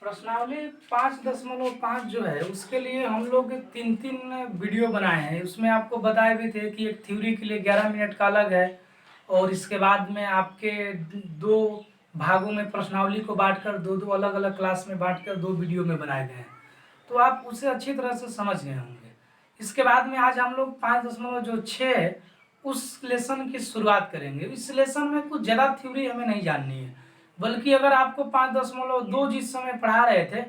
प्रश्नावली 5.5 जो है उसके लिए हम लोग 3 वीडियो बनाए हैं। उसमें आपको बताए भी थे कि एक थ्योरी के लिए 11 मिनट का अलग है और इसके बाद में आपके दो भागों में प्रश्नावली को बांटकर दो अलग अलग क्लास में बांटकर 2 वीडियो में बनाए गए हैं, तो आप उसे अच्छी तरह से समझ गए होंगे। इसके बाद में आज हम लोग 5.6 है उस लेसन की शुरुआत करेंगे। इस लेसन में कुछ ज़्यादा थ्योरी हमें नहीं जाननी है, बल्कि अगर आपको 5.2 जिस समय पढ़ा रहे थे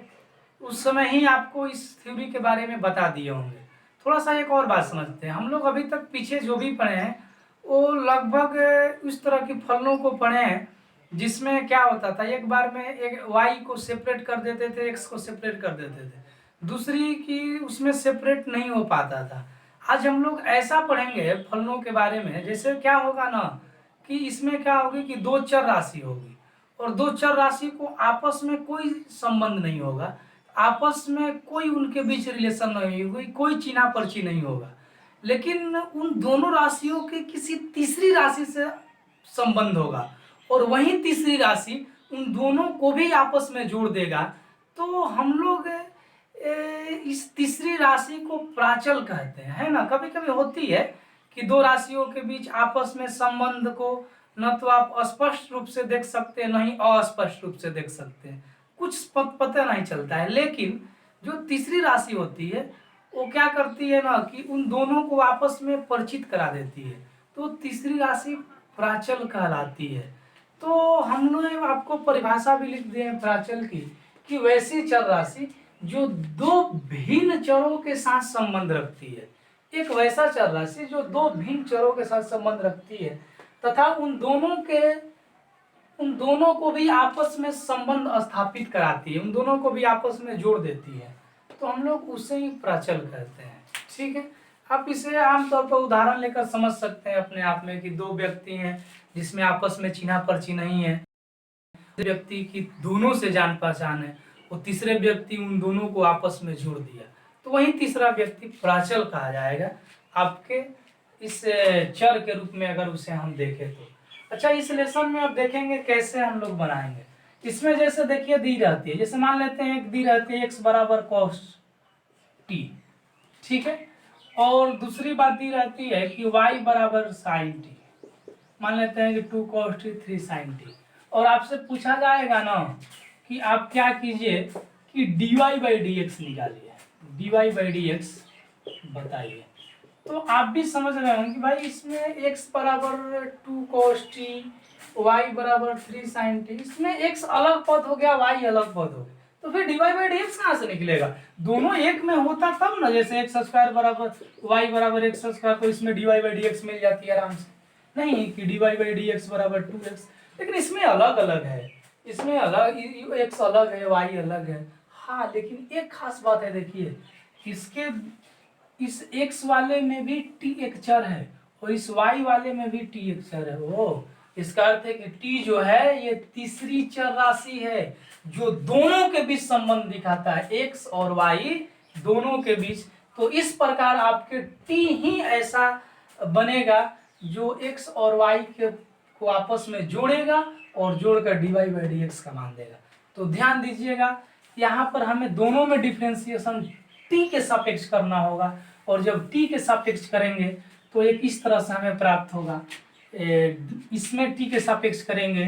उस समय ही आपको इस थ्योरी के बारे में बता दिए होंगे। थोड़ा सा एक और बात समझते हैं। हम लोग अभी तक पीछे जो भी पढ़े हैं वो लगभग इस तरह की फलनों को पढ़े हैं जिसमें क्या होता था, एक बार में एक वाई को सेपरेट कर देते थे, एक्स को सेपरेट कर देते थे, दूसरी की उसमें सेपरेट नहीं हो पाता था। आज हम लोग ऐसा पढ़ेंगे फलनों के बारे में, जैसे क्या होगा ना कि इसमें क्या होगी कि 2 चर राशि होगी और 2 चर राशि को आपस में कोई संबंध नहीं होगा, आपस में कोई उनके बीच रिलेशन नहीं होगी, कोई चीना पर्ची नहीं होगा, लेकिन उन दोनों राशियों के किसी तीसरी राशि से संबंध होगा और वही तीसरी राशि उन दोनों को भी आपस में जोड़ देगा। तो हम लोग इस तीसरी राशि को प्राचल कहते हैं, है ना। कभी कभी होती है कि 2 राशियों के बीच आपस में संबंध को न तो आप स्पष्ट रूप से देख सकते हैं, नहीं अस्पष्ट रूप से देख सकते हैं, कुछ पता नहीं चलता है। लेकिन जो तीसरी राशि होती है वो क्या करती है ना कि उन दोनों को आपस में परिचित करा देती है, तो तीसरी राशि प्राचल कहलाती है। तो हम लोग आपको परिभाषा भी लिख दिए प्राचल की कि वैसी चर राशि जो 2 भिन्न चरों के साथ संबंध रखती है। एक वैसा चर राशि जो 2 भिन्न चरों के साथ संबंध रखती है तथा उन दोनों को भी आपस में संबंध स्थापित कराती है, उन दोनों को भी आपस में जोड़ देती है, तो हम लोग उसे ही प्राचल कहते हैं। ठीक है, आप इसे आमतौर पर उदाहरण लेकर समझ सकते हैं अपने आप में कि 2 व्यक्ति हैं जिसमें आपस में चीना पर्ची नहीं है, व्यक्ति की दोनों से जान पहचान है, वो तीसरे व्यक्ति उन दोनों को आपस में जोड़ दिया, तो वही तीसरा व्यक्ति प्राचल कहा जाएगा आपके इस चर के रूप में अगर उसे हम देखें तो। अच्छा, इस लेसन में अब देखेंगे कैसे हम लोग बनाएंगे। इसमें जैसे देखिए दी रहती है, जैसे मान लेते हैं एक दी रहती है x बराबर cos t, ठीक है, और दूसरी बात दी रहती है कि y बराबर sin t, मान लेते हैं कि 2 cos t 3 sin t, और आपसे पूछा जाएगा ना कि आप क्या कीजिए कि dy बाई डी एक्स निकालिए, dy बाई डी एक्स बताइए। तो आप भी समझ रहे होंगे कि भाई इसमें x बराबर 2 cos t, y बराबर 3 sin t, इसमें x अलग पद हो गया, y अलग पद हो गया, तो फिर dy बाई डी एक्स कहाँ से निकलेगा? दोनों एक में होता तब ना, जैसे एक्स स्क्वायर बराबर y बराबर एक्स स्क्वायर, तो इसमें dy बाई डी एक्स मिल जाती है आराम से, नहीं कि dy बाई डी एक्स बराबर 2x, लेकिन इसमें अलग अलग है, इसमें अलग x अलग है, y अलग है। हाँ, लेकिन एक खास बात है, देखिए इसके इस x वाले में भी t एक चर है और इस y वाले में भी t एक चर है। वो इसका अर्थ है कि t जो है ये तीसरी चर राशि है जो दोनों के बीच संबंध दिखाता है, x और y दोनों के बीच। तो इस प्रकार आपके t ही ऐसा बनेगा जो x और y को आपस में जोड़ेगा और जोड़कर dy बाई डी एक्स का मान देगा। तो ध्यान दीजिएगा, यहाँ पर हमें दोनों में डिफ्रेंसिएशन t के सापेक्ष करना होगा, और जब t के सापेक्ष करेंगे तो एक इस तरह से हमें प्राप्त होगा, इसमें t के सापेक्ष करेंगे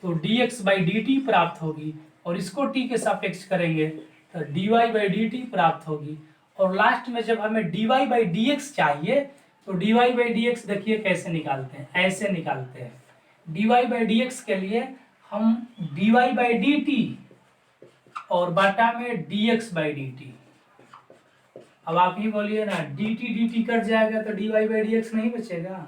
तो dx बाई dt प्राप्त होगी, और इसको t के सापेक्ष करेंगे तो dy बाई dt प्राप्त होगी, और लास्ट में जब हमें dy बाई dx चाहिए तो dy बाई dx देखिए कैसे निकालते हैं, ऐसे निकालते हैं। dy बाई dx के लिए हम dy बाई dt और बाटा में dx बाई dt, अब आप ही बोलिए ना dt कट जाएगा तो dy बाई dx नहीं बचेगा,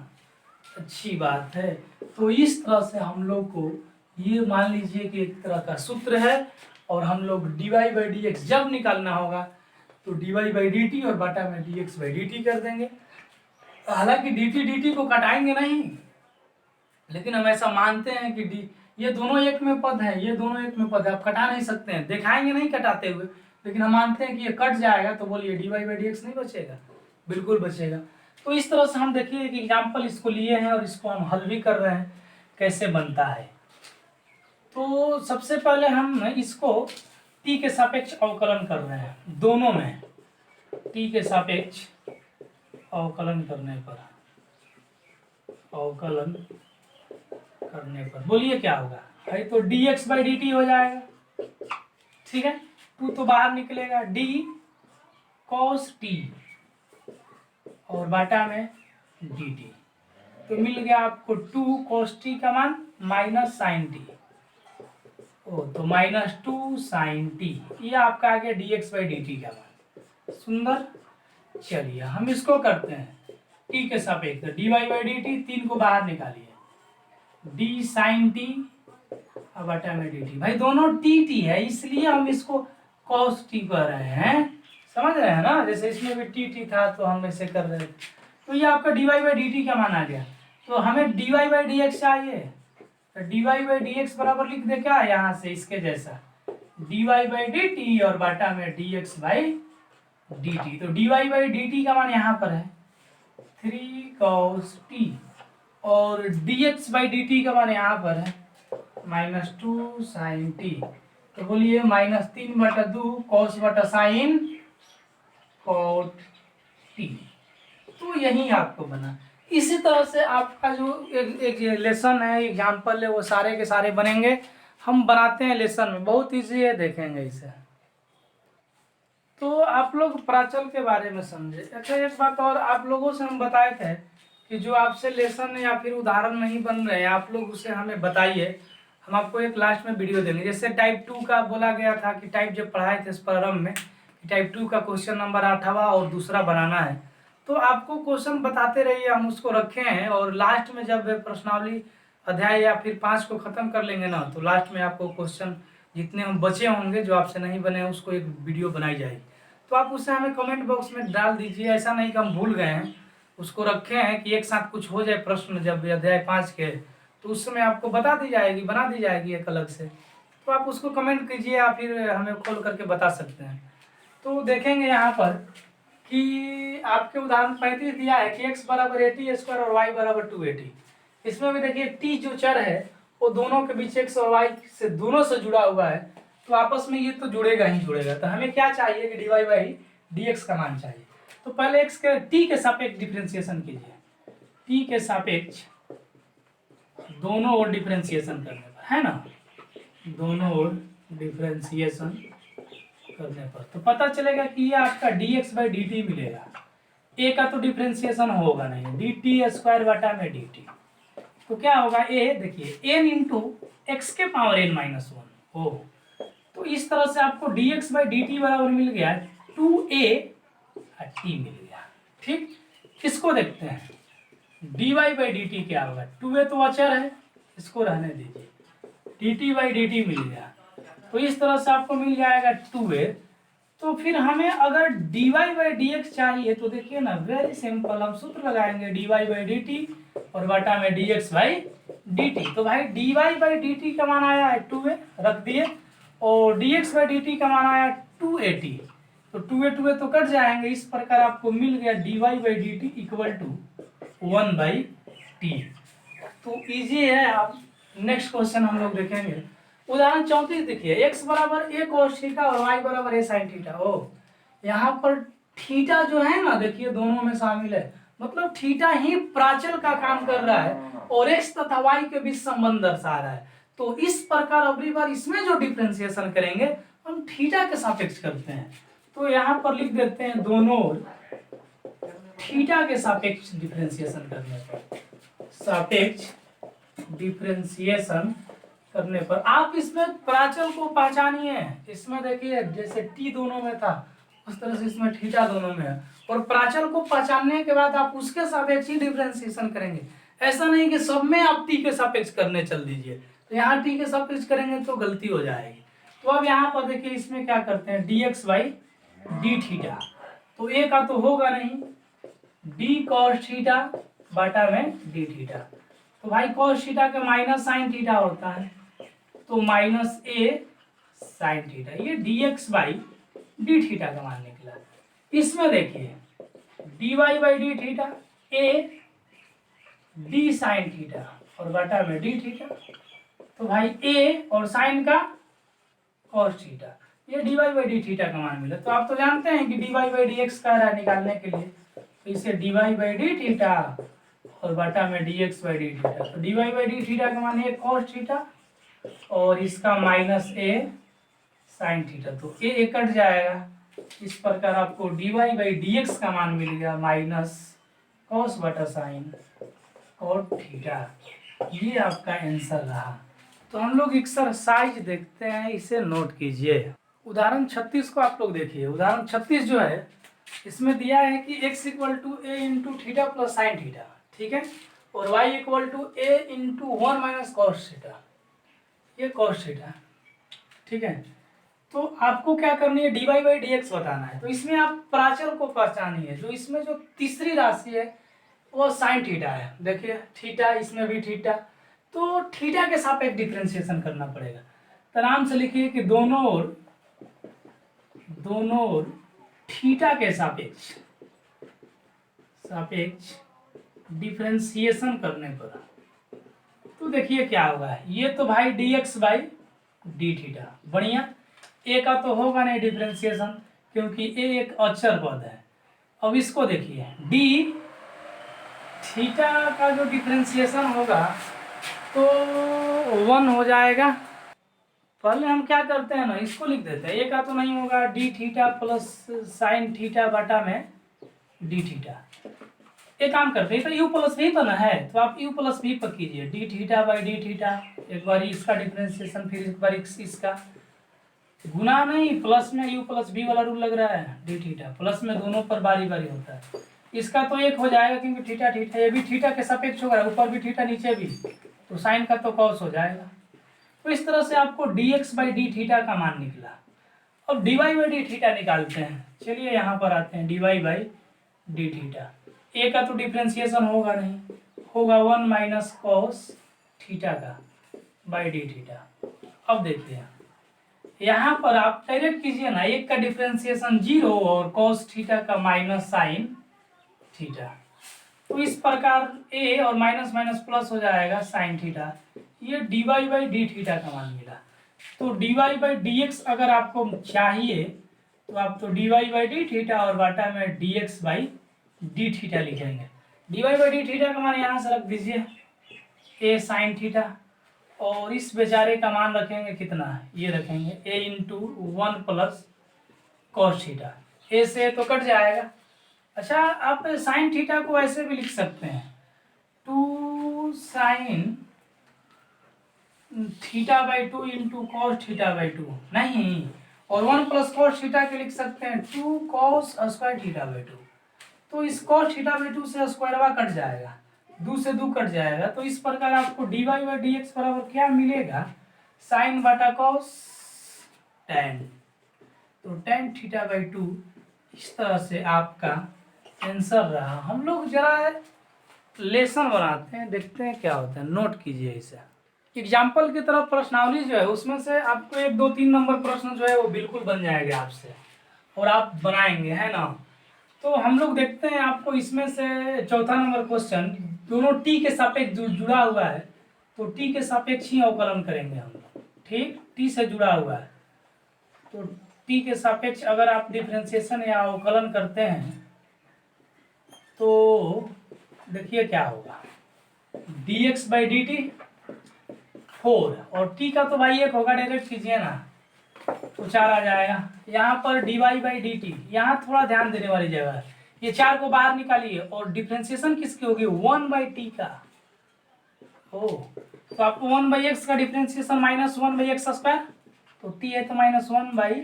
अच्छी बात है। तो इस तरह से हम लोग को ये मान लीजिए कि एक तरह का सूत्र है, और हम लोग dy बाई dx जब निकालना होगा तो dy बाई dt और बाटा में dx बाई dt कर देंगे। हालांकि dt को कटाएंगे नहीं, लेकिन हम ऐसा मानते हैं कि ये दोनों एक में पद है, ये दोनों एक में पद है, आप कटा नहीं सकते हैं, दिखाएंगे नहीं कटाते हुए, लेकिन हम मानते हैं कि ये कट जाएगा, तो बोलिए dy बाई डी एक्स नहीं बचेगा, बिल्कुल बचेगा। तो इस तरह से हम देखिए एक एग्जाम्पल इसको लिए हैं और इसको हम हल भी कर रहे हैं कैसे बनता है। तो सबसे पहले हम इसको टी के सापेक्ष अवकलन कर रहे हैं, दोनों में टी के सापेक्ष अवकलन करने पर बोलिए क्या होगा भाई, तो dx बाई डी टी हो जाएगा, ठीक है। 2 तो बाहर निकलेगा, d cos t और बाटा में dt, तो मिल गया आपको 2 cos t का मान माइनस साइन टी, तो -2 साइन टी, ये आपका आ गया dx बाई डी टी का मान। सुंदर। चलिए हम इसको करते हैं t के सापेक्ष, dy बाई डी टी, 3 को बाहर निकालिए, d साइन टी अब बटा में dt, भाई दोनों t है इसलिए हम इसको cos t कर रहे हैं, समझ रहे हैं ना, जैसे इसमें भी t था तो हम ऐसे कर रहे थे। तो ये आपका dy बाई dt का मान आ गया, तो हमें dy बाई dx चाहिए, तो dy बाई dx बराबर लिख दे क्या यहाँ से इसके जैसा, dy बाई dt और बाटा में dx बाई dt, तो dy बाई dt का मान यहाँ पर है 3 cos t और dx बाई dt का मान यहाँ पर है -2 साइन टी, तो बोलिए -3/2 cos बटा साइन cot t, तो यही आपको बना। इसी तरह से आपका जो एक लेसन है, एग्जाम्पल है, वो सारे के सारे बनेंगे, हम बनाते हैं लेसन में, बहुत ईजी है, देखेंगे इसे। तो आप लोग प्राचल के बारे में समझे। अच्छा एक बात और, आप लोगों से हम बताए थे कि जो आपसे लेसन या फिर उदाहरण नहीं बन रहे हैं, आप लोग उसे हमें बताइए, हम आपको एक लास्ट में वीडियो देंगे। जैसे टाइप 2 का बोला गया था कि टाइप जब पढ़ाए थे इस प्रारंभ में, कि टाइप 2 का क्वेश्चन नंबर 8वां और दूसरा बनाना है, तो आपको क्वेश्चन बताते रहिए, हम उसको रखे हैं, और लास्ट में जब प्रश्नावली अध्याय या फिर 5 को खत्म कर लेंगे ना, तो लास्ट में आपको क्वेश्चन जितने हम बचे होंगे जो आपसे नहीं बने हैं उसको एक वीडियो बनाई जाएगी, तो आप उसे हमें कमेंट बॉक्स में डाल दीजिए। ऐसा नहीं कि हम भूल गए हैं, उसको रखे हैं कि एक साथ कुछ हो जाए प्रश्न जब अध्याय 5 के, तो उस समय आपको बता दी जाएगी, बना दी जाएगी एक अलग से, तो आप उसको कमेंट कीजिए या फिर हमें कॉल करके बता सकते हैं। तो देखेंगे यहाँ पर कि आपके उदाहरण 35 दिया है कि x बराबर 80² और y बराबर 280। इसमें भी देखिए t जो चर है वो दोनों के बीच x और y से दोनों से जुड़ा हुआ है, तो आपस में ये तो जुड़ेगा ही जुड़ेगा। तो हमें क्या चाहिए कि dy बाई dx का मान चाहिए। तो पहले x के t के सापेक्ष डिफरेंशिएशन कीजिए, t के सापेक्ष दोनों ओर डिफरेंशिएशन करने पर, है ना, दोनों ओर डिफरेंशिएशन करने पर तो पता चलेगा कि ये आपका dx बाई dt मिलेगा। a का तो डिफरेंशिएशन होगा नहीं, dt² बटा में dt, तो क्या होगा a, देखिए n इंटू एक्स के पावर n-1 हो, तो इस तरह से आपको dx बाई dt बराबर मिल गया 2a t मिल गया। ठीक, इसको देखते हैं dy बाई dt क्या होगा, 2a तो अचर है, इसको रहने दीजिए, dt बाई dt मिल गया, तो इस तरह से आपको मिल जाएगा 2a। तो फिर हमें अगर dy बाई dx चाहिए तो देखिए ना, वेरी सिंपल, हम सूत्र लगाएंगे dy बाई dt और बटा में dx बाई dt। तो भाई dy बाई dt का मान आया है 2a, रख दिए, और dx बाई dt का मान आया 280, तो 2a तो कट जाएंगे, इस प्रकार आपको मिल गया dy by dt equal to 1/t। तो इजी है। आप नेक्स्ट क्वेश्चन हम लोग देखेंगे, उदाहरण 34 देखिए, x बराबर a cos थीटा और y बराबर a sin थीटा। ओ, यहाँ पर थीटा जो है ना, देखिए दोनों में शामिल है, मतलब थीटा ही प्राचल का काम कर रहा है और x तथा y के बीच संबंध दर्शा रहा है। तो इस प्रकार अगली बार इसमें जो डिफरेंशिएशन करेंगे हम थीटा के सापेक्ष करते हैं, तो यहाँ पर लिख देते हैं दोनों थीटा के सापेक्ष डिफरेंशिएशन करने पर, सापेक्ष डिफरेंशिएशन करने पर आप इसमें प्राचल को पहचानिए। इसमें देखिए जैसे टी दोनों में था उस तरह से इसमें थीटा दोनों में है, और प्राचल को पहचानने के बाद आप उसके सापेक्ष ही डिफरेंशिएशन करेंगे। ऐसा नहीं कि सब में आप टी के सापेक्ष करने चल दीजिए, तो यहाँ टी के सापेक्ष करेंगे तो गलती हो जाएगी। तो अब यहाँ पर देखिए इसमें क्या करते हैं, dx बाई डी थीटा, तो a का तो होगा नहीं, d cos थीटा बटा में d थीटा, तो भाई cos थीटा के माइनस साइन थीटा होता है, तो माइनस a साइन थीटा, ये dx बाई डी थीटा का मान निकला। इसमें देखिए dy by D theta, a d sign theta और बटा में d थीटा, तो भाई a और साइन का cos थीटा, ये dy बाई डी थीटा का मान मिला। तो आप तो जानते हैं कि dy बाई डी एक्स का है निकालने के लिए, तो इसे dy बाई डी थीटा और बटा में dx बाई डी थीटा। तो dy बाई डी थीटा का मान है cos थीटा और इसका माइनस a साइन थीटा। तो ए कट जाएगा, इस प्रकार आपको dy बाई dx का मान मिल गया माइनस cos बटा साइन cot थीटा। ये आपका आंसर रहा। तो हम लोग एक्सरसाइज देखते हैं, इसे नोट कीजिए। उदाहरण 36 को आप लोग देखिए। उदाहरण 36 जो है इसमें दिया है कि x equal to a into theta plus sine theta, ठीक है, और y equal to a into one minus cos theta, ये कॉस थीटा, ठीक है। तो आपको क्या करनी है, D Y by D x बताना है। तो इसमें आप प्राचल को पहचानिए। जो इसमें जो तीसरी राशि है वो साइन थीटा है। देखिए थीटा, इसमें भी थीटा, तो थीटा के सापेक्ष डिफरेंशिएशन करना पड़ेगा। तो आराम से लिखिए कि दोनों ओर थीटा के सापेक्ष डिफरेंशिएशन करने पर तो देखिए क्या होगा। ये तो भाई D x by D theta, बढ़िया। ए का तो होगा नहीं डिफरेंशिएशन क्योंकि ए एक अचर पद है। अब इसको देखिए, डी थीटा का जो डिफरेंशिएशन होगा तो 1 हो जाएगा। पहले हम क्या करते हैं ना, इसको लिख देते हैं। ए का तो नहीं होगा, D theta plus sine theta बटा में डी थीटा। एक काम करते हैं, तो यू प्लस भी तो ना है, तो आप यू प्लस भी पर कीजिए, D theta by D theta. एक बार इसका डिफरेंशिएशन, फिर एक बार इसका गुना नहीं, प्लस में यू प्लस बी वाला रूल लग रहा है। डी थीटा प्लस में दोनों पर बारी बारी होता है। इसका तो एक हो जाएगा क्योंकि थीटा थीटा, ये भी थीटा के सापेक्ष होगा, ऊपर भी थीटा नीचे भी, तो साइन का तो कॉस हो जाएगा। तो इस तरह से आपको D x by D theta का मान निकला। अब D Y by D theta निकालते हैं। चलिए यहाँ पर आते हैं, D Y by D theta. A का तो डिफरेंशिएशन होगा नहीं, होगा 1 माइनस कॉस थीटा का बाई डी थीटा। अब देखिए यहाँ पर आप डायरेक्ट कीजिए ना, एक का डिफरेंशिएशन 0 और कॉस थीटा का माइनस साइन थीटा। तो इस प्रकार ए और माइनस माइनस प्लस हो जाएगा साइन थीटा। ये D Y by D theta का मान मिला। तो D Y by D X अगर आपको चाहिए तो आप तो D Y by D theta और बाटा में D x by D theta लिखेंगे। D Y by D theta का मान यहाँ से रख दीजिए, ए साइन थीटा, और इस बेचारे का मान रखेंगे कितना, ये रखेंगे ए इंटू 1 प्लस कॉस थीटा। ए से तो कट जाएगा। अच्छा, आप साइन थीटा को ऐसे भी लिख सकते हैं, 2 sine theta by 2 into cos theta by 2, नहीं, और 1 प्लस कॉस थीटा के लिख सकते हैं 2 कॉस स्क्वायर थीटा बाई 2। तो इस कॉस थीटा बाई 2 से स्क्वायरवा कट जाएगा, 2 से 2 कट जाएगा। तो इस प्रकार आपको d Y by D x बराबर क्या मिलेगा, साइन बटा कॉस टेन। तो टेन थीटा बाई 2 इस तरह से आपका आंसर रहा। हम लोग जरा लेसन बनाते हैं, देखते हैं क्या होता है, नोट कीजिए इसे। एग्जाम्पल की तरफ प्रश्नावली जो है उसमें से आपको 1 2 3 नंबर प्रश्न जो है वो बिल्कुल बन जाएगा आपसे, और आप बनाएंगे, है ना। तो हम लोग देखते हैं, आपको इसमें से चौथा नंबर क्वेश्चन दोनों टी के सापेक्ष जुड़ा हुआ है, तो टी के सापेक्ष ही अवकलन करेंगे हम लोग, ठीक, टी से जुड़ा हुआ है। तो टी के सापेक्ष अगर आप डिफरेंशिएशन या अवकलन करते हैं तो देखिए क्या होगा, D x by D T 4, और टी का तो भाई 1 होगा, डायरेक्ट कीजिए ना, तो 4 आ जाएगा। यहाँ पर d Y by D t, यहाँ थोड़ा ध्यान देने वाली जगह है, ये 4 को बाहर निकालिए, और डिफरेंशिएशन किसकी होगी, 1 बाई टी का। ओ, तो आपको 1 बाई एक्स का differentiation minus 1 by x square, तो टी है तो माइनस 1 बाई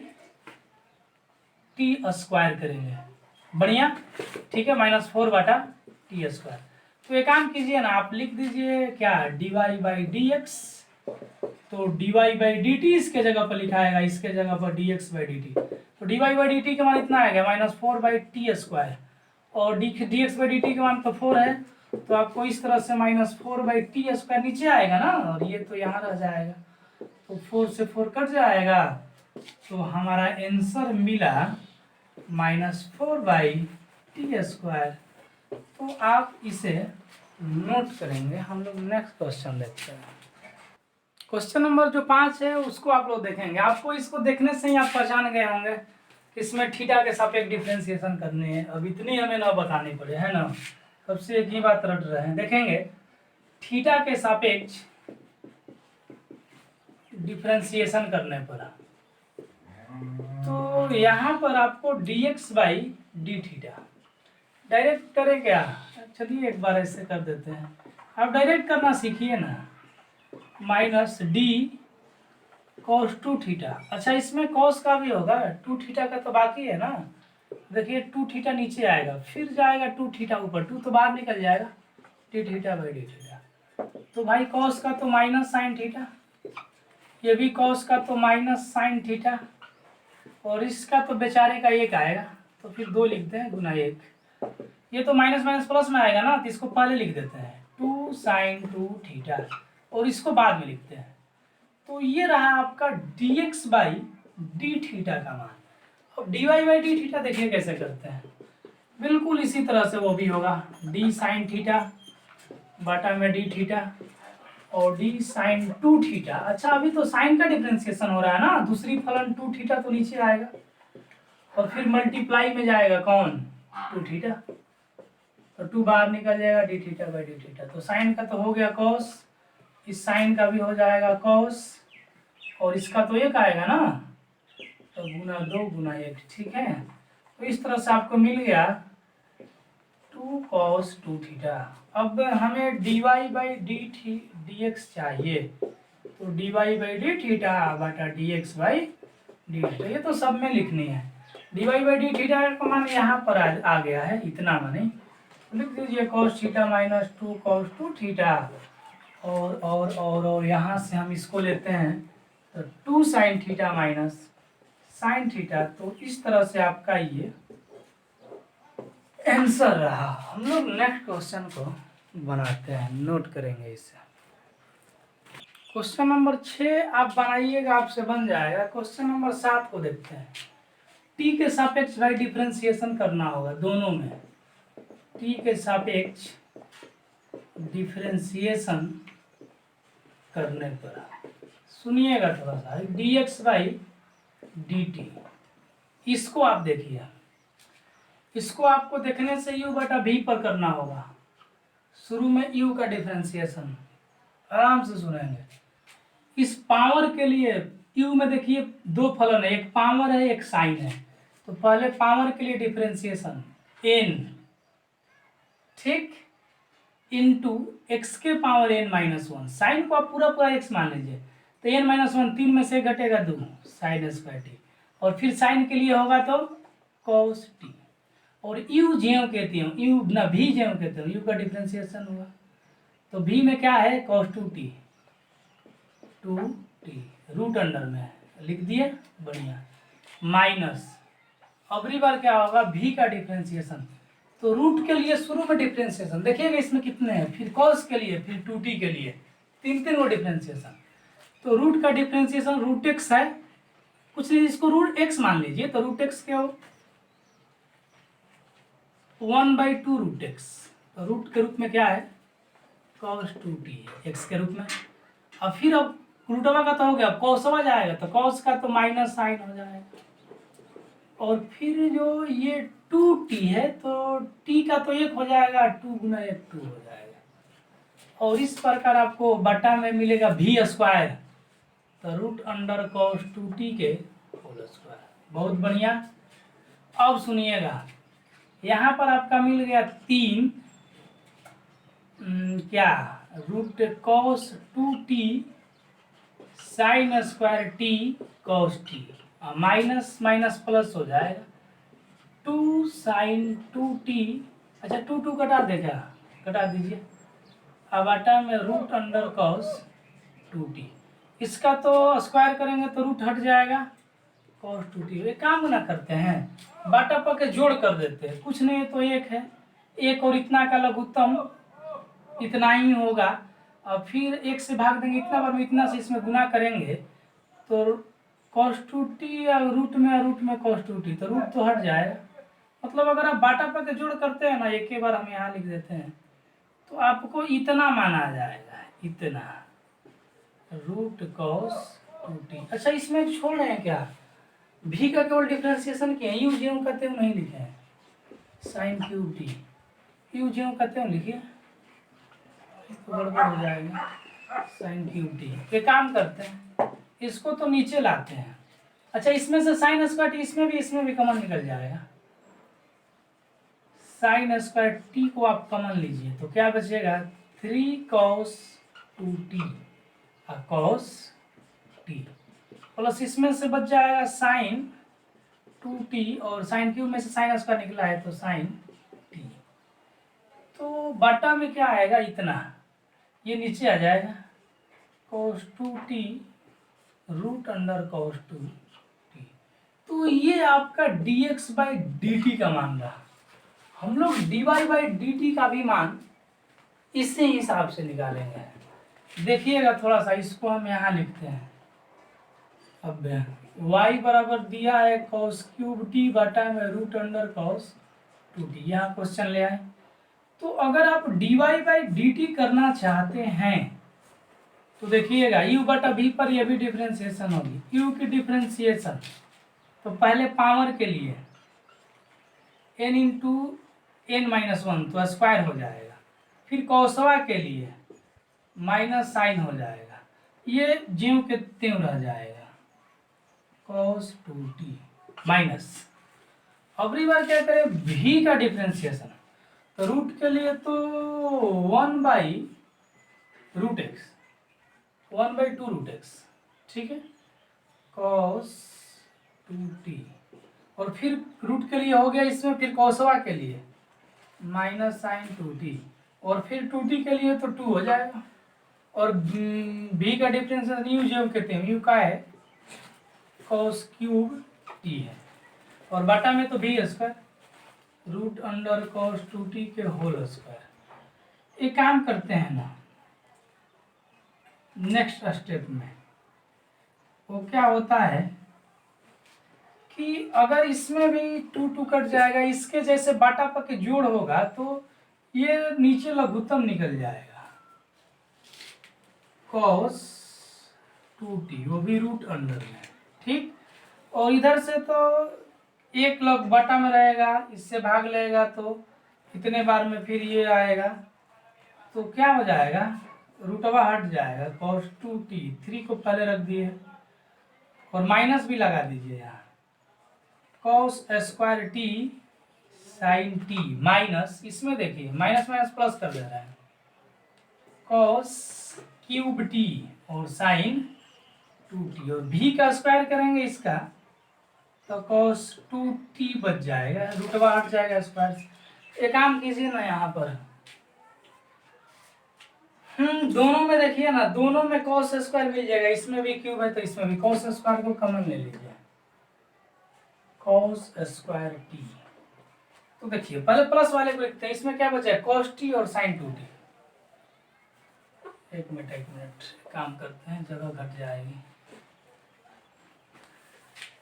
टी स्क्वायर करेंगे, बढ़िया, ठीक है, माइनस 4 बटा टी स्क्वायर। तो एक काम कीजिए ना, आप लिख दीजिए क्या, D Y by D X, तो D Y by D T इसके जगह पर लिखाएगा, इसके जगह पर D x by D T. तो D Y by D T का मान इतना आएगा माइनस 4 बाई टी स्क्वायर, और D x by D T का मान तो 4 है, तो आपको इस तरह से माइनस 4 बाई टी स्क्वायर नीचे आएगा ना, और ये तो यहाँ रह जाएगा, तो 4 से 4 कट जाएगा। तो हमारा आंसर मिला माइनस 4 बाई टी स्क्वायर। तो आप इसे नोट करेंगे। हम लोग नेक्स्ट क्वेश्चन देखते हैं। क्वेश्चन नंबर जो 5 है उसको आप लोग देखेंगे। आपको इसको देखने से ही आप पहचान गए होंगे कि इसमें थीटा के सापेक्ष डिफरेंशिएशन करने हैं। अब इतनी हमें ना बतानी पड़े, है ना, सबसे एक ही बात रट रहे हैं। देखेंगे थीटा के सापेक्ष डिफरेंशिएशन करने पर तो यहाँ पर आपको dx by D theta direct करें क्या? चलिए एक बार ऐसे कर देते हैं। आप डायरेक्ट करना सीखिए ना, minus D cos two theta. अच्छा इसमें कॉस का भी होगा, टू थीटा का तो बाकी है ना। देखिए टू थीटा नीचे आएगा, फिर जाएगा टू थीटा ऊपर, टू तो बाहर निकल जाएगा, D theta by D theta. तो भाई कॉस का तो माइनस साइन थीटा, ये भी कॉस का तो माइनस साइन थीटा, और इसका तो बेचारे का एक आएगा, तो फिर दो लिखते हैं गुना एक। ये तो माइनस माइनस प्लस में आएगा ना, तो इसको पहले लिख देते हैं टू साइन टू थीटा, और इसको बाद में लिखते हैं। तो ये रहा आपका dx बाई डी थीटा का मान। अब dy बाई डी थीटा देखिए कैसे करते हैं। बिल्कुल इसी तरह से वो भी होगा, d साइन थीटा बटा में डी थीटा और d साइन टू थीटा। अच्छा अभी तो साइन का डिफरेंशिएशन हो रहा है ना, दूसरी फलन टू थीटा तो नीचे आएगा और फिर मल्टीप्लाई में जाएगा कौन, टू थीटा, तो टू बाहर निकल जाएगा, D theta by D theta. तो साइन का तो हो गया कॉस, इस साइन का भी हो जाएगा कॉस, और इसका तो एक आएगा ना, तो गुना दो गुना एक, ठीक है। तो इस तरह से आपको मिल गया टू कॉस टू थीटा। अब हमें D Y by D x चाहिए, तो D Y by D theta बटा D x by D theta, ये तो सब में लिखनी है। D Y by D theta का मान यहाँ पर आ गया है, इतना माने लिख दीजिए cos theta minus two cos two theta, और यहाँ से हम इसको लेते हैं तो two sine theta minus sine theta. तो इस तरह से आपका ये आंसर रहा। हम लोग नेक्स्ट क्वेश्चन को बनाते हैं, नोट करेंगे इसे। क्वेश्चन नंबर 6 आप बनाइएगा, आपसे बन जाएगा। क्वेश्चन नंबर 7 को देखते हैं। टी के सापेक्ष भाई डिफरेंशिएशन करना होगा दोनों में, टी के सापेक्ष डिफरेंशिएशन करने पर सुनिएगा थोड़ा सा, dx बाई dt, इसको आप देखिए, इसको आपको देखने से u बटा v पर करना होगा। शुरू में u का डिफरेंशिएशन आराम से सुनेंगे। इस पावर के लिए u में देखिए दो फलन है, एक पावर है एक साइन है, तो पहले पावर के लिए डिफरेंशिएशन n, ठीक, इंटू एक्स के power n minus one, sine को आप पूरा पूरा x मान लीजिए, तो n माइनस वन, तीन में से घटेगा दो, साइन स्क्वायर टी, और फिर साइन के लिए होगा तो कॉस टी, और u ज्यों कहती हूँ, u ना v ज्यों कहते हो, u का डिफरेंशिएशन हुआ, तो v में क्या है cos two t root under में लिख दिए, बढ़िया, माइनस अगली बार क्या होगा v का डिफरेंशिएशन, तो रूट के लिए शुरू में डिफरेंशिएशन देखिएगा इसमें कितने हैं, फिर कॉस के लिए, फिर टू टी के लिए, तीन तीन वो डिफरेंशिएशन। तो रूट का डिफरेंशिएशन रूट एक्स है, कुछ नहीं इसको रूट एक्स मान लीजिए, तो रूट एक्स क्या हो, 1/2 रूट एक्स, तो रूट के रूप में क्या है कॉस टू टी एक्स के रूप में। और फिर अब रूटवा का तो हो गया, कॉसवा जाएगा तो कॉस का तो माइनस साइन हो जाएगा, और फिर जो ये टू टी है तो टी का तो एक हो जाएगा, टू गुना एक टू हो जाएगा, और इस प्रकार आपको बटा में मिलेगा v स्क्वायर, तो root under cos two t के होल स्क्वायर। बहुत बढ़िया। अब सुनिएगा यहाँ पर आपका मिल गया तीन, क्या, root cos two t sine square t cos t, minus minus plus हो जाएगा, टू साइन टू टी, अच्छा टू टू कटा देगा, कटा दीजिए, अब आटा में root under cos two t, इसका तो स्क्वायर करेंगे तो रूट हट जाएगा, कॉस टू टी। एक काम ना करते हैं, बाटा पर के जोड़ कर देते हैं, कुछ नहीं तो एक है, एक और इतना का लघुत्तम इतना ही होगा, और फिर एक से भाग देंगे, इतना बार में इतना से इसमें गुना करेंगे तो कॉस टू टी या रूट में कॉस टू टी, तो रूट तो हट जाएगा। मतलब अगर आप बाटा पर के जोड़ करते हैं ना, एक ही बार हम यहाँ लिख देते हैं, तो आपको इतना माना जाएगा, इतना, रूट कॉस 2t। अच्छा, इसमें छोड़ रहे हैं क्या, भी का केवल डिफ्रेंसिएशन किया है, यू ज्यों का त्यों नहीं लिखे हैं, साइन क्यूब टी यू ज्यों का त्यों लिखिए, इसको गड़बड़ हो जाएगा। साइन क्यूब टी, ये काम करते हैं, इसको तो नीचे लाते हैं। अच्छा, इसमें से साइन स्क्वायर टी इसमें भी कॉमन निकल जाएगा। साइन स्क्वायर टी को आप कॉमन लीजिए तो क्या बचेगा, 3 cos 2t cos t plus इसमें से बच जाएगा साइन 2t, और साइन क्यूब में से साइन स्क्वायर निकला है तो साइन t। तो बटा में क्या आएगा, इतना, ये नीचे आ जाएगा cos 2t root under cos 2t। तो ये आपका dx बाई dt का मान रहा। हम लोग dy बाई dt का भी मान इसी हिसाब से निकालेंगे। देखिएगा थोड़ा सा, इसको हम यहाँ लिखते हैं। अब y बराबर दिया है cos क्यूब t बटा में रूट अंडर cos 2t, यहाँ क्वेश्चन ले आए। तो अगर आप dy बाई dt करना चाहते हैं तो देखिएगा u बटा v पर यह भी डिफ्रेंसिएशन होगी, u की डिफ्रेंसिएशन तो पहले पावर के लिए n इंटू n माइनस 1 तो स्क्वायर हो जाएगा, फिर कौसवा के लिए माइनस साइन हो जाएगा, ये ज्यों के त्यों रह जाएगा cos 2t माइनस। अगली बार क्या करें, v का डिफ्रेंसिएशन, तो रूट के लिए तो 1 by root x, 1 by 2 root x, ठीक है, cos 2t, और फिर रूट के लिए हो गया इसमें, फिर कौसवा के लिए माइनस साइन 2t, और फिर 2t के लिए तो 2 हो जाएगा, और v का डिफरेंशियल यू जो कहते हैं, यू का है cos क्यूब t है, और बटा में तो v square root under cos 2t के होल स्क्वायर। एक काम करते हैं ना, नेक्स्ट स्टेप में वो क्या होता है कि अगर इसमें भी 2 कट जाएगा, इसके जैसे बाटा पर के जोड़ होगा तो ये नीचे लघुत्तम निकल जाएगा cos 2t, वो भी रूट अंडर में, ठीक। और इधर से तो एक लग बटा में रहेगा, इससे भाग लेगा तो इतने बार में फिर ये आएगा, तो क्या हो जाएगा, रूटवा हट जाएगा, cos 2t 3 को पहले रख दिए और माइनस भी लगा दीजिए यहाँ, cos square t sine t minus, इसमें देखिए माइनस माइनस प्लस कर दे रहा है, cos क्यूब t और साइन 2t, और v का स्क्वायर करेंगे इसका तो cos 2t बच जाएगा, रूटवा हट जाएगा स्क्वायर से। एक काम कीजिए ना यहाँ पर, दोनों में देखिए ना, दोनों में cos स्क्वायर मिल जाएगा, इसमें भी क्यूब है तो इसमें भी cos स्क्वायर को कॉमन ले लीजिए, cos स्क्वायर t। तो देखिए पहले प्लस वाले को लिखते हैं, इसमें क्या बचा है, cos t और sin 2t। एक मिनट काम करते हैं, जगह घट जाएगी।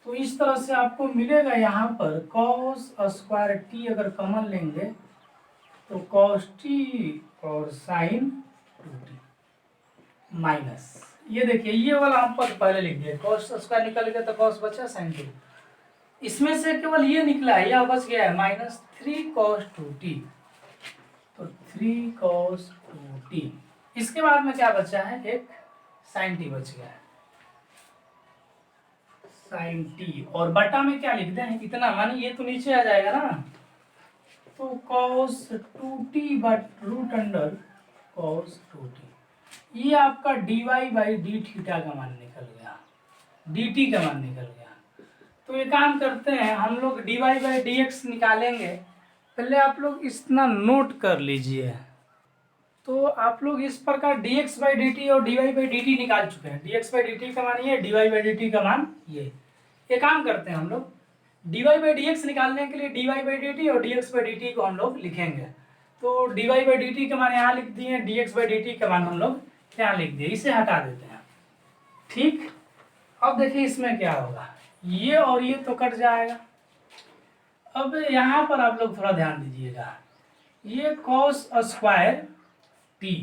तो इस तरह से आपको मिलेगा यहाँ पर cos स्क्वायर t, अगर कॉमन लेंगे तो cos t और sin 2t माइनस, ये देखिए ये वाला हम पद पहले लिख दिए, cos स्क्वायर निकल गया तो cos बचा sin 2, इसमें से केवल ये निकला है, यह बच गया है माइनस 3 cos 2t, तो 3 cos 2t। इसके बाद में क्या बचा है, एक sin t बच गया है, साइन टी, और बटा में क्या लिख दें, इतना, मानी ये तो नीचे आ जाएगा ना, तो cos 2t बट रूट अंडर cos 2t, ये आपका dy बाई डी थीटा का मान निकल गया, dt का मान निकल गया। तो ये काम करते हैं हम लोग, dy बाई dx निकालेंगे, पहले आप लोग इतना नोट कर लीजिए। तो आप लोग इस प्रकार dx बाई dt और dy बाई dt निकाल चुके हैं, dx बाई dt का मान ये, dy बाई dt का मान ये काम करते हैं हम लोग, dy बाई dx निकालने के लिए dy बाई dt और dx बाई dt को हम लोग लिखेंगे। तो dy बाई dt का मान यहाँ लिख दिए, dx बाई dt का मान हम लोग यहाँ लिख दिए, इसे हटा देते हैं, ठीक। अब देखिए इसमें क्या होगा, ये और ये तो कट जाएगा। अब यहाँ पर आप लोग थोड़ा ध्यान दीजिएगा, ये cos स्क्वायर t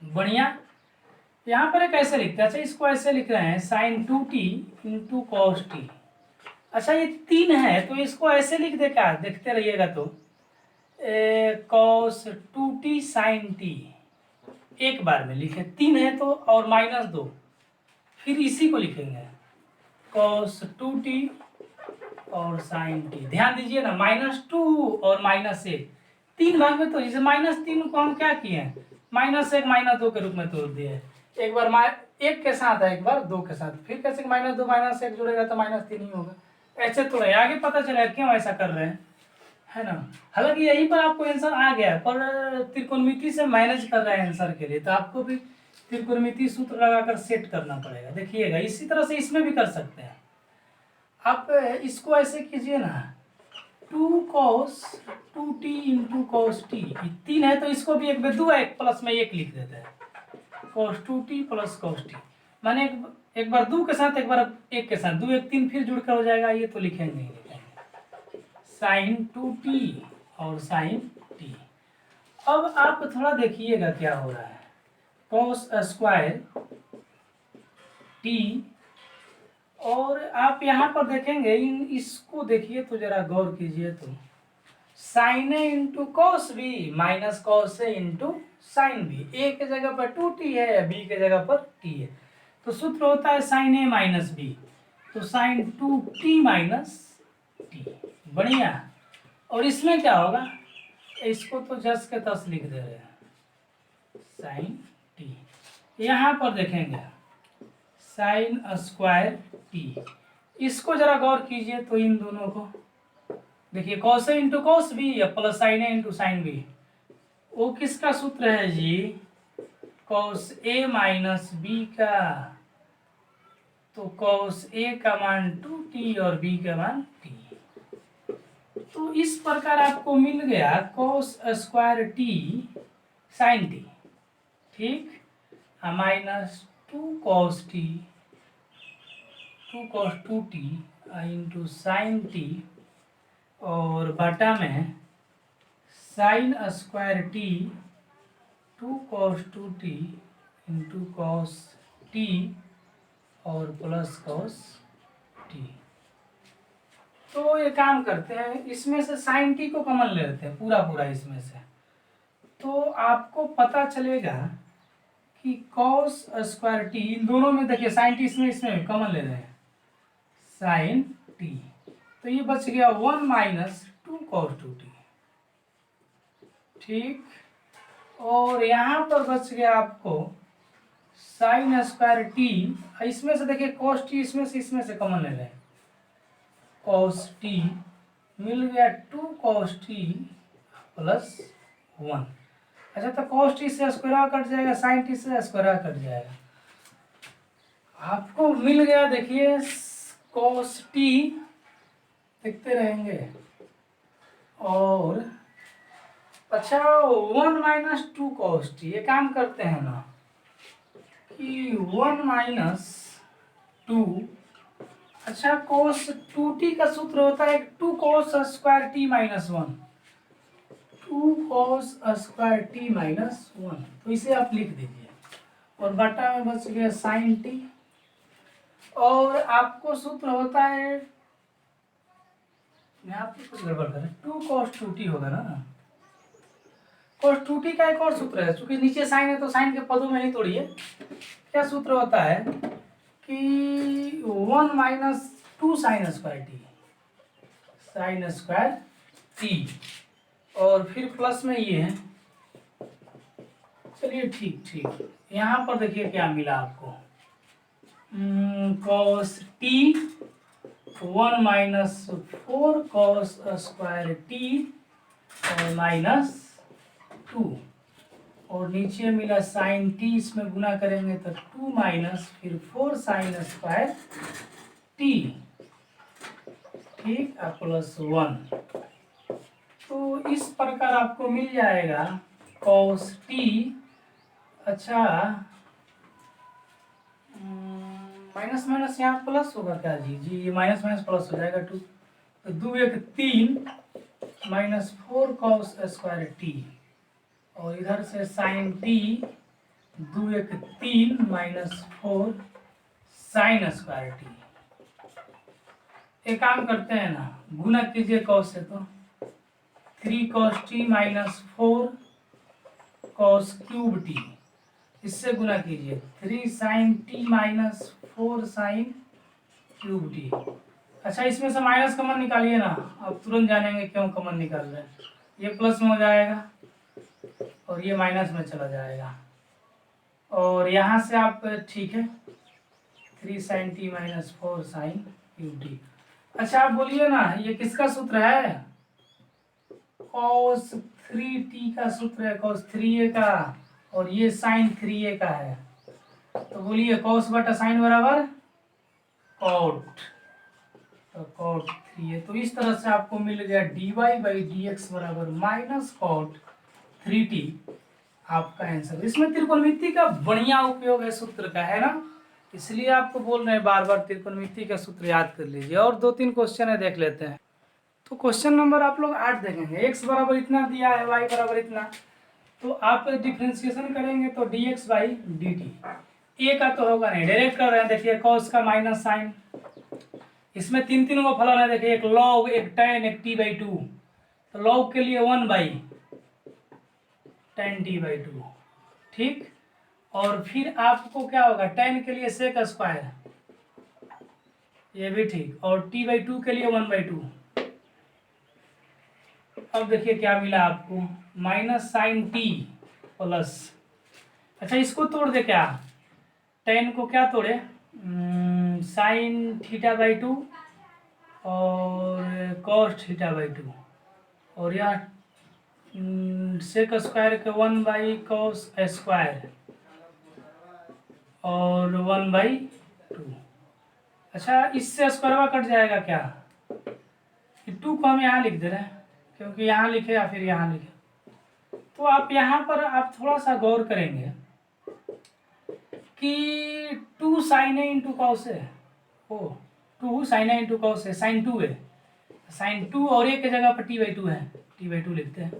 बढ़िया, यहाँ पर एक ऐसे लिखते हैं, अच्छा इसको ऐसे लिख रहे हैं sign 2t into cos T. अच्छा ये 3 है तो इसको ऐसे लिख दे क्या, देखते रहिएगा तो कॉस 2t साइन टी, एक बार में लिखे, 3 है तो और -2, फिर इसी को लिखेंगे कॉस 2t और साइन टी। ध्यान दीजिए ना, -2 और -1 तीन भाग में, तो इसे -3 को हम क्या किए हैं, -1 -2 के रूप में तोड़ दिए। एक बार एक के साथ है, एक बार 2 के साथ, फिर कैसे -2 -1 जुड़ेगा तो -3 ही होगा। ऐसे तो है, आगे पता चलेगा क्यों ऐसा कर रहे हैं, है ना। हालांकि यहीं पर आपको आंसर आ गया, पर त्रिकोणमिति से मैनेज कर रहे हैं आंसर के लिए, तो आपको भी त्रिकोणमिति सूत्र लगाकर सेट करना पड़ेगा। देखिएगा इसी तरह से इसमें भी कर सकते हैं आप, इसको ऐसे कीजिए ना 2 cos 2t into cos T, 3 है तो इसको भी एक बिंदु है, एक प्लस में 1 लिख देते हैं cos 2t plus cos T, माने एक बार 2 के साथ, एक बार 1 के साथ, 2 1 3 फिर जुड़कर हो जाएगा, ये तो लिखेंगे नहीं, लिखेंगे साइन 2t और साइन टी। अब आप थोड़ा देखिएगा क्या हो रहा है, cos स्क्वायर टी, और आप यहाँ पर देखेंगे इसको देखिए तो जरा गौर कीजिए तो sine A into cos B minus cos A into sine B, A के जगह पर 2t है, बी के जगह पर t है, तो सूत्र होता है साइन ए माइनस बी, तो साइन 2t माइनस टी, बढ़िया। और इसमें क्या होगा, इसको तो जस के तस लिख दे रहे हैं साइन टी। यहाँ पर देखेंगे साइन स्क्वायर टी, इसको जरा गौर कीजिए तो इन दोनों को देखिए, cos A into cos B या plus sign A into sine B, वो किसका सूत्र है जी, कॉस ए माइनस बी का, तो कॉस ए का मान 2t और बी का मान t, तो इस प्रकार आपको मिल गया cos square t sine t, ठीक, minus 2 cos t 2 cos 2t into sine t, और बटा में sine square t 2 cos 2t into cos t और प्लस कॉस टी। तो ये काम करते हैं, इसमें से साइन टी को कॉमन ले लेते हैं पूरा पूरा इसमें से, तो आपको पता चलेगा कि कॉस स्क्वायर टी, इन दोनों में देखिए साइन टी इसमें कॉमन ले रहे हैं साइन टी, तो ये बच गया 1 माइनस 2 cos 2t, ठीक, और यहाँ पर बच गया आपको साइन स्क्वायर टी, इसमें से देखिए cos टी इसमें से कॉमन ले रहे हैं, cos टी मिल गया 2 cos टी प्लस 1। अच्छा तो cos टी से स्क्वायर कट जाएगा, साइन टी से स्क्वायर कट जाएगा, आपको मिल गया देखिए cos टी, देखते रहेंगे, और अच्छा 1 माइनस 2 cos टी, ये काम करते हैं ना कि 1 माइनस 2, अच्छा cos 2t का सूत्र होता है 2 cos square T minus 1, 2 cos square T minus 1, तो इसे आप लिख दीजिए, और बटा में बच गया साइन टी, और आपको सूत्र होता है, यहाँ पे कुछ गड़बड़ करें, 2 cos 2t होगा ना, cos 2t का एक और सूत्र है, क्योंकि नीचे साइन है तो साइन के पदों में नहीं तोड़िए, क्या सूत्र होता है कि 1 माइनस 2 साइन स्क्वायर टी, और फिर प्लस में ये है, चलिए ठीक ठीक, यहाँ पर देखिए क्या मिला आपको, cos T 1 minus 4 cos square T और माइनस 2, और नीचे मिला साइन टी, इसमें गुना करेंगे तो 2 माइनस फिर 4 साइन स्क्वायर टी, ठीक, प्लस 1, तो इस प्रकार आपको मिल जाएगा cos टी, अच्छा माइनस माइनस यहाँ प्लस होगा क्या जी, ये माइनस माइनस प्लस हो जाएगा 2, तो 2 1 3 माइनस 4 cos स्क्वायर टी, और इधर से साइन टी 2 एक 3 माइनस 4 साइन स्क्वायर टी। एक काम करते हैं ना, गुना कीजिए कॉस से, तो 3 cos t minus 4 cos cube t, इससे गुना कीजिए 3 sine t minus 4 sine cube t. अच्छा, इसमें से माइनस कॉमन निकालिए ना, अब तुरंत जानेंगे क्यों कॉमन निकाल रहे हैं। ये प्लस में हो जाएगा और ये माइनस में चला जाएगा, और यहाँ से आप, ठीक है, 3 sine t minus 4 sine cube t. अच्छा, आप बोलिए ना, ये किसका सूत्र है? cos 3t का सूत्र है, cos 3a का, और ये sin 3a का है। तो बोलिए cos बटा साइन बराबर cot, तो cot 3a। तो इस तरह से आपको मिल गया dy बाई डी एक्स बराबर माइनस कॉट 3t, आपका आंसर। इसमें त्रिकोणमिति का बढ़िया उपयोग है, सूत्र का, है ना, इसलिए आपको बोल रहे हैं बार बार त्रिकोणमिति का सूत्र याद कर लीजिए। और 2-3 क्वेश्चन है, देख लेते हैं। तो क्वेश्चन नंबर आप लोग 8 देखेंगे। x बराबर इतना दिया है, y बराबर इतना, तो आप डिफ्रेंशिएशन करेंगे तो dx बाई डी टी। ए का तो होगा नहीं, डायरेक्ट कर रहे हैं। देखिए कॉस का माइनस साइन, इसमें 3 को फलन है। देखिए एक लॉग, एक tan, एक t बाई 2। तो लॉग के लिए 1 बाई tan t बाई 2, ठीक। और फिर आपको क्या होगा, tan के लिए सेक स्क्वायर, ये भी ठीक, और t बाई 2 के लिए 1 बाई 2। अब देखिए क्या मिला आपको, माइनस साइन टी प्लस, अच्छा इसको तोड़ दे, क्या टेन को क्या तोड़े, साइन थीटा बाई 2 और कॉस थीटा बाई 2, और यह सेक स्क्वायर के 1 बाई कॉस स्क्वायर और 1 बाई 2। अच्छा, इससे स्क्वायरवा कट जाएगा क्या, 2 को हम यहाँ लिख दे रहे हैं, क्योंकि यहाँ लिखे या फिर यहाँ लिखे। तो आप यहाँ पर आप थोड़ा सा गौर करेंगे कि 2 साइन ए इंटू कॉस है, ओ 2 साइन ए इंटू कॉस है, साइन 2 है, साइन 2 और ए के जगह पर टी बाई 2 है, टी बाई 2 लिखते हैं,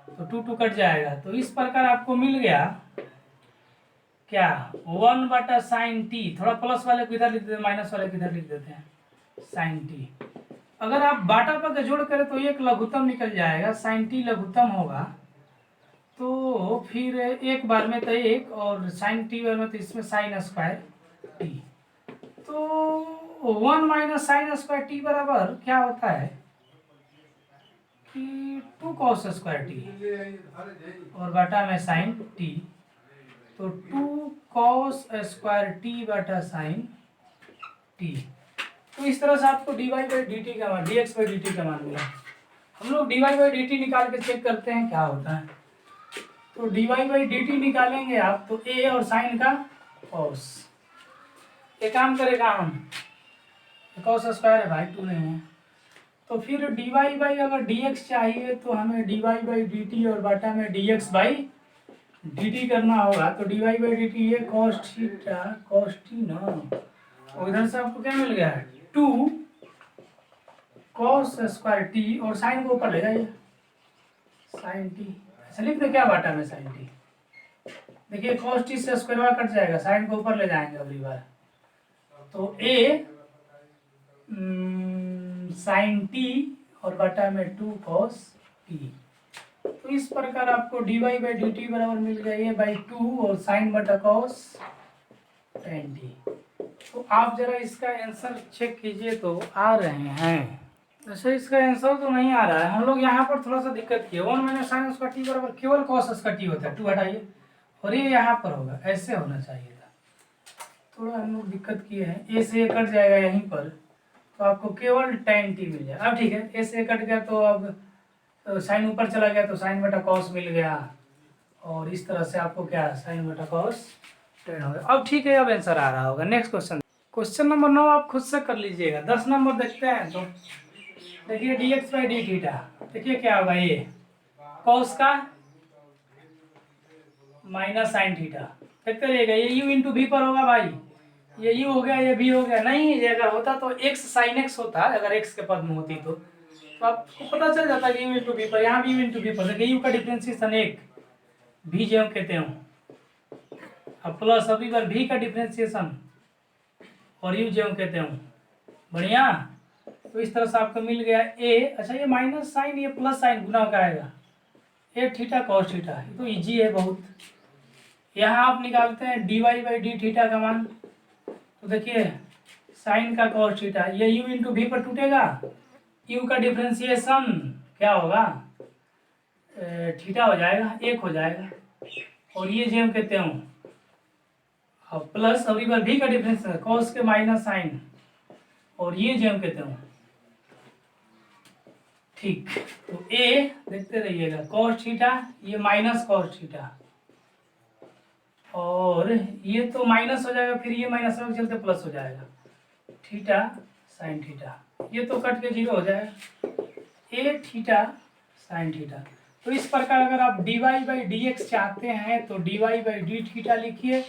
तो 2 कट जाएगा। तो इस प्रकार आपको मिल गया क्या, 1 बटा साइन टी, थोड़ा प्लस वाले को इधर लिख देते हैं, माइनस वाले को इधर लिख देते हैं, साइन टी। अगर आप बाटा पर जोड़ करें तो एक लघुत्तम निकल जाएगा, साइन टी लघुत्तम होगा, तो फिर एक बार में तो एक, और साइन टी बार में तो इसमें साइन स्क्वायर टी। तो 1 माइनस साइन स्क्वायर टी बराबर क्या होता है कि 2 कॉस स्क्वायर टी और बाटा में साइन टी, तो 2 कॉस स्क्वायर टी बटा साइन टी। तो इस तरह से आपको dy बाई डी टी का मान, dx बाई डी टी का मान मिला। हम लोग dy बाई डी टी निकाल के चेक करते हैं क्या होता है। तो dy बाई डी टी निकालेंगे आप, तो a और साइन का cos, एक काम करेगा हम, cos स्क्वायर है भाई, 2 नहीं है, तो फिर dy बाई, अगर dx चाहिए तो हमें dy बाई डी टी और बाटा में dx बाई डी टी करना होगा। तो dy बाई डी टी, ये cos थीटा cos टी ना, और इधर से आपको क्या मिल गया है, 2 कॉस स्क्वायर टी, और साइन को ऊपर ले जाइए, साइन टी। अच्छा, लिख दे क्या बाटा में साइन टी, देखिए कॉस टी से स्क्वायर कट जाएगा, साइन को ऊपर ले जाएंगे अगली बार, तो ए साइन टी और बटा में 2 कॉस टी। तो इस प्रकार आपको d Y by D t बराबर मिल गया ये बाई 2 और साइन बटा कॉस टेन टी। तो आप जरा इसका आंसर चेक कीजिए, तो आ रहे हैं। वैसे इसका आंसर तो नहीं आ रहा है, हम लोग यहाँ पर थोड़ा सा दिक्कत किए। 1 माइनस साइन उसका टी बराबर केवल कॉस उसका टी होता है, 2 हटाइए, और ये यहाँ पर होगा, ऐसे होना चाहिए था। थोड़ा हम लोग दिक्कत किए हैं, ए से कट जाएगा यहीं पर, तो आपको केवल टेन टी मिल जाएगा। अब ठीक है, ए से कट गया तो अब साइन ऊपर चला गया, तो साइन बटा कॉस मिल गया, और इस तरह से आपको क्या साइन बटा कॉस टेन हो गया। अब ठीक है, अब आंसर आ रहा होगा। नेक्स्ट क्वेश्चन, क्वेश्चन नंबर 9 आप खुद से कर लीजिएगा। 10 नंबर देखते हैं, तो देखिए D x by D theta, देखिए क्या होगा, ये कॉस का माइनस साइन थीटा, देखते रहिएगा, ये यू इंटू भी पर होगा भाई, ये यू हो गया, ये भी हो गया। नहीं, ये अगर होता तो एक्स साइन एक्स होता, अगर एक्स के पद में होती तो आपको पता चल जाता कि यू इंटू भी पर, यहाँ भी यू इंटू भी पर। देखिए यू का डिफ्रेंसिएशन 1, भी जो कहते हो, अब प्लस अभी बार भी का डिफ्रेंसिएशन और यू जो कहते हैं बढ़िया। तो इस तरह से आपको मिल गया ए। अच्छा ये माइनस साइन ये प्लस साइन गुना का आएगा ए थीटा कॉस थीटा, ये तो इजी है बहुत। यहाँ आप निकालते हैं D Y by D theta का मान। तो देखिए साइन का कॉस थीटा ये यू इंटू भी पर टूटेगा, यू का डिफ्रेंसिएशन क्या होगा थीटा हो जाएगा, एक हो जाएगा। और ये जो हम कहते हैं अब प्लस अभी बार भी का डिफरेंस है कॉस के माइनस साइन, और ये जो हम कहते हैं ठीक। तो ए देखते रहिएगा कॉस थीटा ये माइनस कॉस थीटा, और ये तो माइनस हो जाएगा, फिर ये माइनस में चलते प्लस हो जाएगा थीटा साइन थीटा, ये तो कट के जीरो हो जाएगा ए थीटा साइन थीटा। तो इस प्रकार अगर आप d Y by D x चाहते हैं तो D Y by D theta लिखिए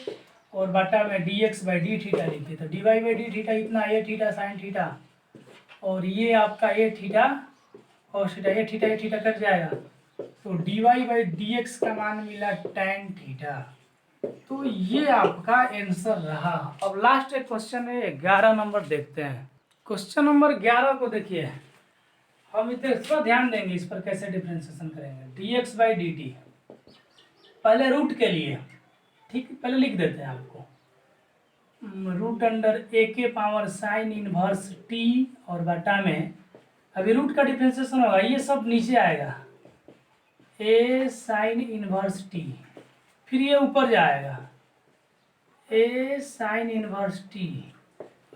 और बटा में D x by D theta लिखिए। तो D Y by D theta इतना ए थीटा साइन थीटा, और ये आपका ए थीटा और थीटा ए थीटा कट जाएगा। तो D Y by D x का मान मिला tan थीटा। तो ये आपका आंसर रहा। अब लास्ट एक क्वेश्चन है 11 नंबर देखते हैं। क्वेश्चन नंबर 11 को देखिए, हम इतना ध्यान देंगे इस पर कैसे डिफ्रेंसिएशन करेंगे। D x by D T पहले रूट के लिए ठीक, पहले लिख देते हैं आपको रूट अंडर ए के पावर साइन इनवर्स टी और बटा में अभी रूट का डिफ्रेंसिएशन होगा, ये सब नीचे आएगा ए साइन इनवर्स टी, फिर ये ऊपर जाएगा ए साइन इनवर्स टी।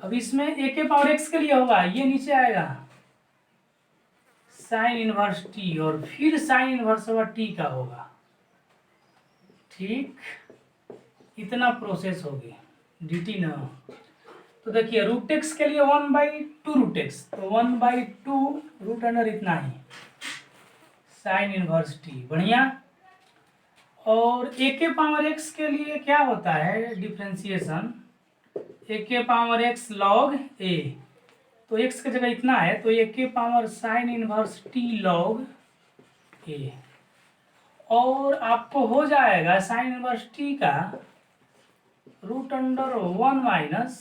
अब इसमें ए के पावर एक्स के लिए होगा, ये नीचे आएगा साइन इनवर्स टी, और फिर साइन इनवर्स होगा टी का होगा ठीक। इतना प्रोसेस होगी डी टी ना। तो देखिए रूट एक्स के लिए 1/2 रूट एक्स, तो 1/2 रूट अंडर इतना ही साइन इनवर्स टी बढ़िया। और ए के पावर एक्स के लिए क्या होता है डिफ्रेंसिएशन, ए के पावर एक्स लॉग ए, तो एक्स की जगह इतना है तो ए के power sine inverse t log a, और आपको हो जाएगा साइन इनवर्स टी का root under 1 minus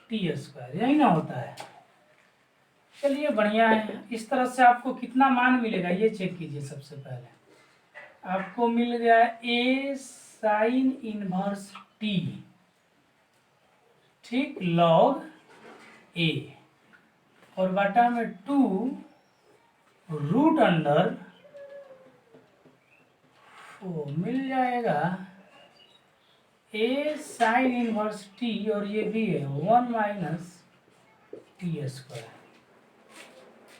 t square, यही ना होता है। चलिए बढ़िया है। इस तरह से आपको कितना मान मिलेगा ये चेक कीजिए। सबसे पहले आपको मिल गया ए साइन इनवर्स टी ठीक लॉग ए, और बटा में 2 रूट अंडर मिल जाएगा ए साइन इनवर्स टी, और ये भी है 1 माइनस टी स्क्वायर।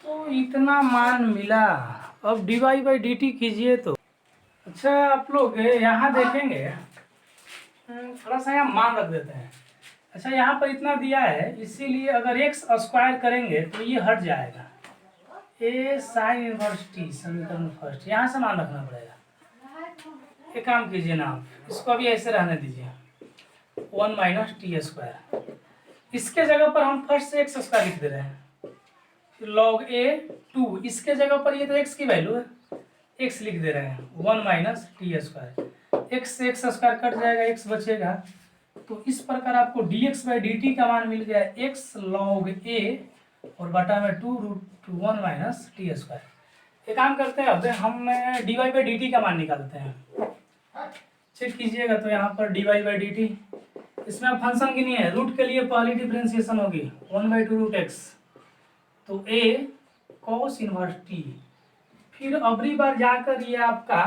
तो इतना मान मिला। अब D Y by D t कीजिए तो अच्छा आप लोग यहाँ देखेंगे थोड़ा सा यहाँ मान रख देते हैं। अच्छा यहाँ पर इतना दिया है, इसीलिए अगर एक्स स्क्वायर करेंगे तो ये हट जाएगा ए साइन इनवर्स टी समीकरण फर्स्ट, यहाँ से मान रखना पड़ेगा। एक काम कीजिए ना आप इसको अभी ऐसे रहने दीजिए 1 माइनस टी स्क्वायर, इसके जगह पर हम फर्स्ट से एक्स स्क्वायर लिख दे रहे हैं, फिर लॉग ए 2, इसके जगह पर ये तो एक्स की वैल्यू है एक्स लिख दे रहे हैं 1 माइनस टी स्क्वायर, एक्स से एक्स स्क्वायर कट जाएगा एक्स बचेगा। तो इस प्रकार आपको D x by D T का मान मिल गया एक्स लॉग ए और बटा में 2 रूट 1 माइनस टी स्क्वायर। एक काम करते हैं अब हम d Y by D T का मान निकालते हैं। चेक कीजिएगा तो यहाँ पर d Y by D t, इसमें अब फंक्शन की नहीं है, रूट के लिए पहली डिफ्रेंसिएशन होगी 1/2 रूट एक्स, तो ए कॉस इनवर्स टी, फिर अगली बार जाकर ये आपका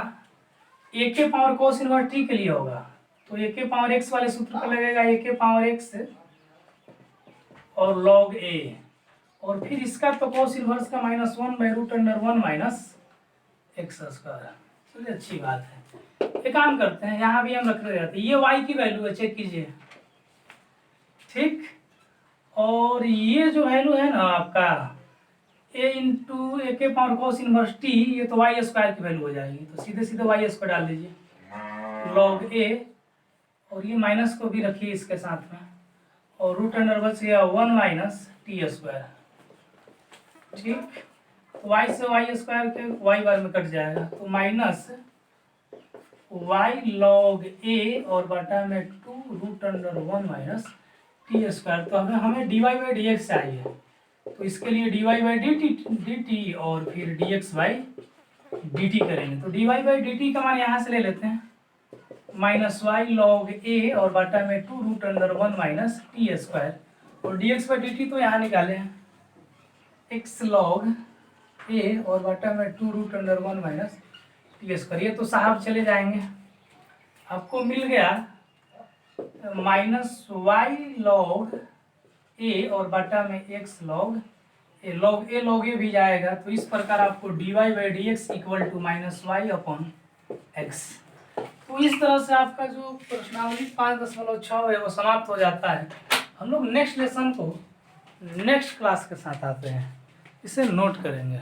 ए के पावर कॉस इनवर्स टी के लिए होगा, तो ए के पावर एक्स वाले सूत्र पर लगेगा ए के पावर एक्स और लॉग ए, और फिर इसका तो कॉस इनवर्स का -1/√1 माइनस एक्स स्क्वायर। चलिए अच्छी बात है। एक काम करते हैं यहाँ भी हम रख रहे हैं, ये y की वैल्यू है चेक कीजिए ठीक, और ये जो वैल्यू है ना आपका a इंटू ए के पावर कॉस इनवर्स टी, ये तो वाई स्क्वायर की वैल्यू हो जाएगी, तो सीधे सीधे वाई स्क्वायर डाल दीजिए लॉग ए, और ये माइनस को भी रखिए इसके साथ में, और रूट अंडर बच गया 1 माइनस टी स्क्वायर ठीक। वाई से वाई स्क्वायर के वाई बार में कट जाएगा, तो माइनस वाई लॉग ए और बटा में 2√1 माइनस टी स्क्वायर। तो हमें D Y by D x चाहिए, तो इसके लिए d Y by D t और फिर d x by D t करेंगे। तो D Y by D T का मान यहाँ से ले लेते हैं, माइनस वाई लॉग ए और बटा में 2√1 माइनस टी स्क्वायर, और D x by D T तो यहाँ निकाले हैं, एक्स लॉग ए और बटा में 2√1 माइनस टी स्क्वायर। ये तो साहब चले जाएंगे, आपको मिल गया माइनस वाई लॉग ए और बटा में x log a, log a भी जाएगा। तो इस प्रकार आपको d Y by D x equal to minus y upon x. तो इस तरह से आपका जो प्रश्नावली 5.6 है वो समाप्त हो जाता है। हम लोग नेक्स्ट लेसन को नेक्स्ट क्लास के साथ आते हैं, इसे नोट करेंगे।